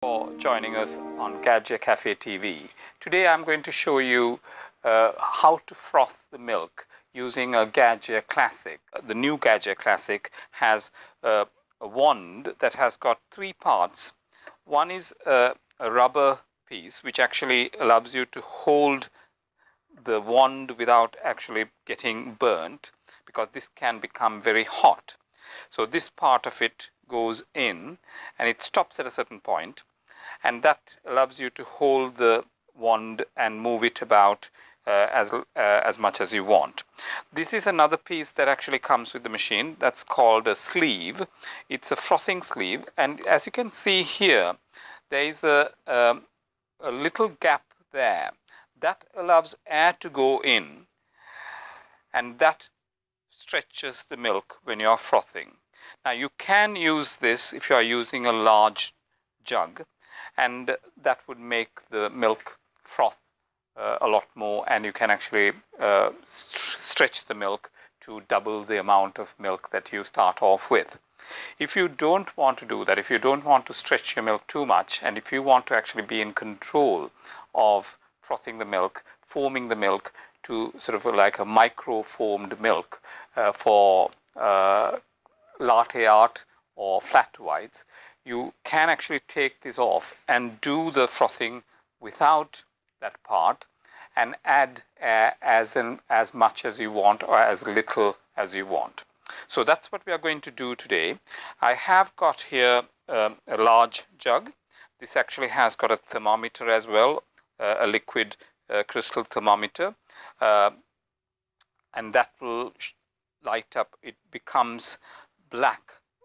For joining us on Gaggia Cafe TV. Today I'm going to show you how to froth the milk using a Gaggia Classic. The new Gaggia Classic has a wand that has got three parts. One is a rubber piece which actually allows you to hold the wand without actually getting burnt, because this can become very hot. So this part of it goes in and it stops at a certain point, and that allows you to hold the wand and move it about as much as you want. This is another piece that actually comes with the machine. That's called a sleeve. It's a frothing sleeve, and as you can see here, there is a little gap there that allows air to go in, and that stretches the milk when you are frothing. Now you can use this if you are using a large jug, and that would make the milk froth a lot more, and you can actually stretch the milk to double the amount of milk that you start off with. If you don't want to do that, if you don't want to stretch your milk too much, and if you want to actually be in control of frothing the milk, foaming the milk to sort of like a micro foamed milk for latte art or flat whites, you can actually take this off and do the frothing without that part and add as much as you want or as little as you want. So that's what we are going to do today. I have got here a large jug. This actually has got a thermometer as well, a liquid crystal thermometer, and that will light up. It becomes black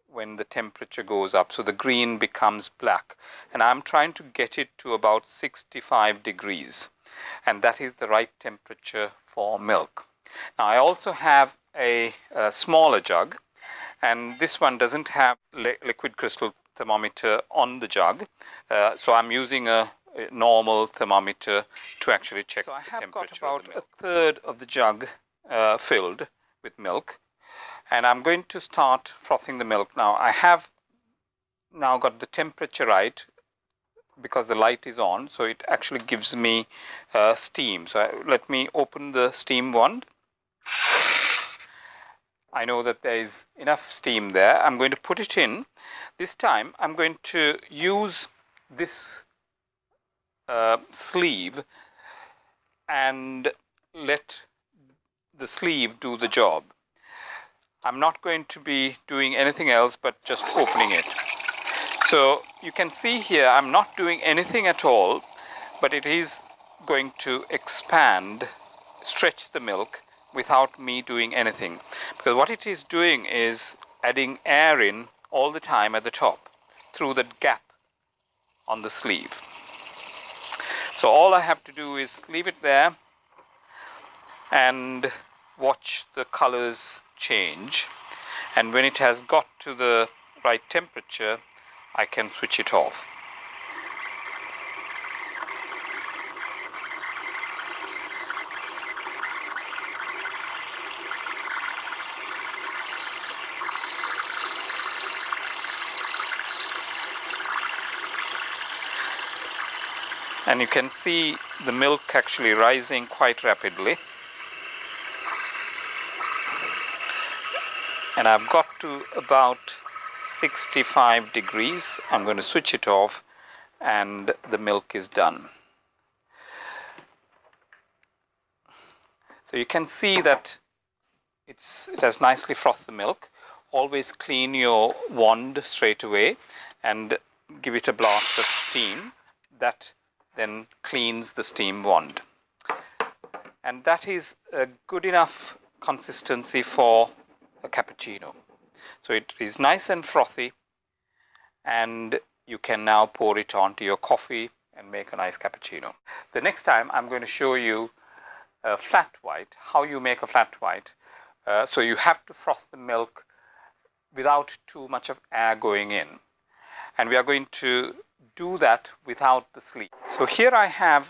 when the temperature goes up, so the green becomes black, and I'm trying to get it to about 65 degrees, and that is the right temperature for milk. Now I also have a smaller jug, and this one doesn't have liquid crystal thermometer on the jug, so I'm using a normal thermometer to actually check the temperature. So I have got about a third of the jug filled with milk, and I'm going to start frothing the milk now. I have now got the temperature right because the light is on, so it actually gives me steam. So let me open the steam wand. I know that there is enough steam there. I'm going to put it in. This time I'm going to use this sleeve and let the sleeve do the job. I'm not going to be doing anything else but just opening it. So you can see here I'm not doing anything at all, but it is going to expand, stretch the milk without me doing anything, because what it is doing is adding air in all the time at the top through the gap on the sleeve. So all I have to do is leave it there and watch the colors change, and when it has got to the right temperature I can switch it off. And you can see the milk actually rising quite rapidly. And I've got to about 65 degrees. I'm going to switch it off, and the milk is done. So you can see that it has nicely frothed the milk. Always clean your wand straight away and give it a blast of steam. That then cleans the steam wand. And that is a good enough consistency for a cappuccino. So it is nice and frothy, and you can now pour it onto your coffee and make a nice cappuccino. The next time I'm going to show you a flat white, how you make a flat white. So you have to froth the milk without too much of air going in, and we are going to do that without the sleeve. So here I have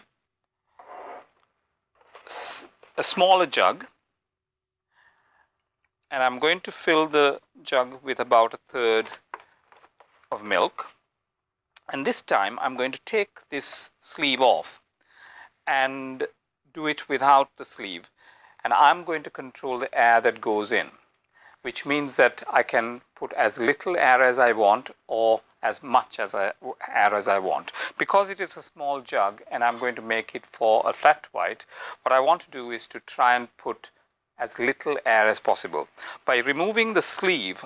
a smaller jug, and I'm going to fill the jug with about a third of milk. And this time I'm going to take this sleeve off and do it without the sleeve, and I'm going to control the air that goes in, which means that I can put as little air as I want or as much air as I want. Because it is a small jug and I'm going to make it for a flat white, what I want to do is to try and put as little air as possible. By removing the sleeve,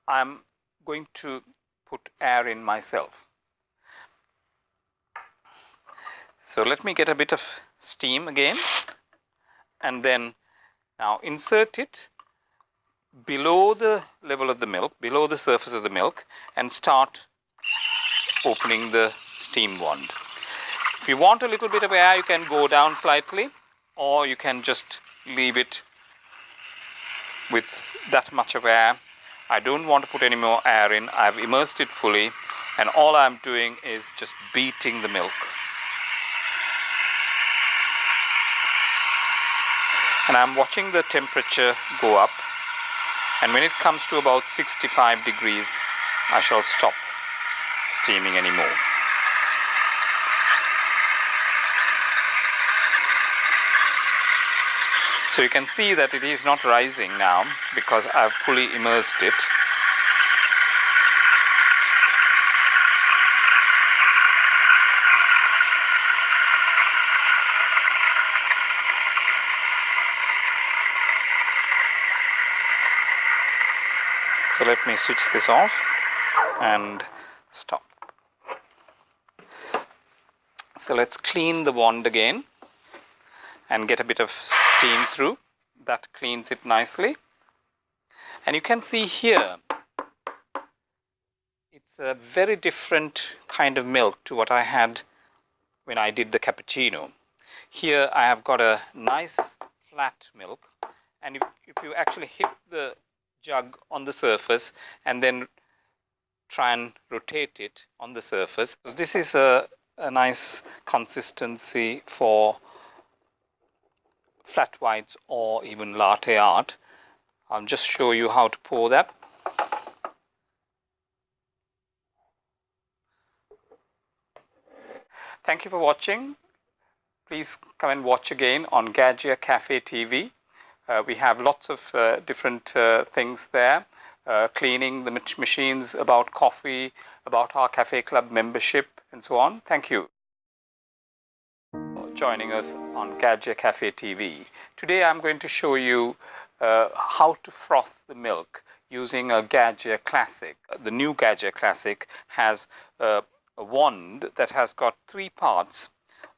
I'm going to put air in myself. So let me get a bit of steam again, and then now insert it below the level of the milk, below the surface of the milk, and start opening the steam wand. If you want a little bit of air, you can go down slightly, or you can just leave it with that much of air. I don't want to put any more air in. I've immersed it fully, and all I'm doing is just beating the milk. And I'm watching the temperature go up, and when it comes to about 65 degrees, I shall stop steaming anymore. So you can see that it is not rising now because I've fully immersed it. So let me switch this off and stop. So let's clean the wand again and get a bit of steam through. That cleans it nicely. And you can see here, it's a very different kind of milk to what I had when I did the cappuccino. Here I have got a nice flat milk, and if you actually hit the jug on the surface and then try and rotate it on the surface, so this is a nice consistency for flat whites or even latte art. I'll just show you how to pour that. Thank you for watching. Please come and watch again on Gaggia Cafe TV. We have lots of different things there, cleaning the machines, about coffee, about our Cafe Club membership, and so on. Thank you for joining us on Gaggia Cafe TV. Today I'm going to show you how to froth the milk using a Gaggia Classic. The new Gaggia Classic has a wand that has got three parts.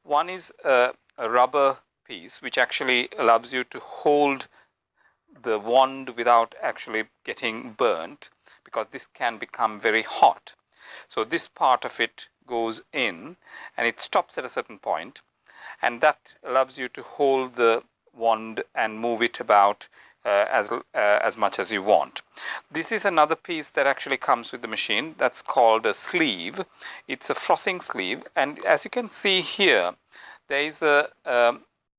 One is a rubber piece which actually allows you to hold the wand without actually getting burnt, because this can become very hot. So this part of it goes in and it stops at a certain point, and that allows you to hold the wand and move it about as much as you want. This is another piece that actually comes with the machine. That's called a sleeve. It's a frothing sleeve, and as you can see here, there is a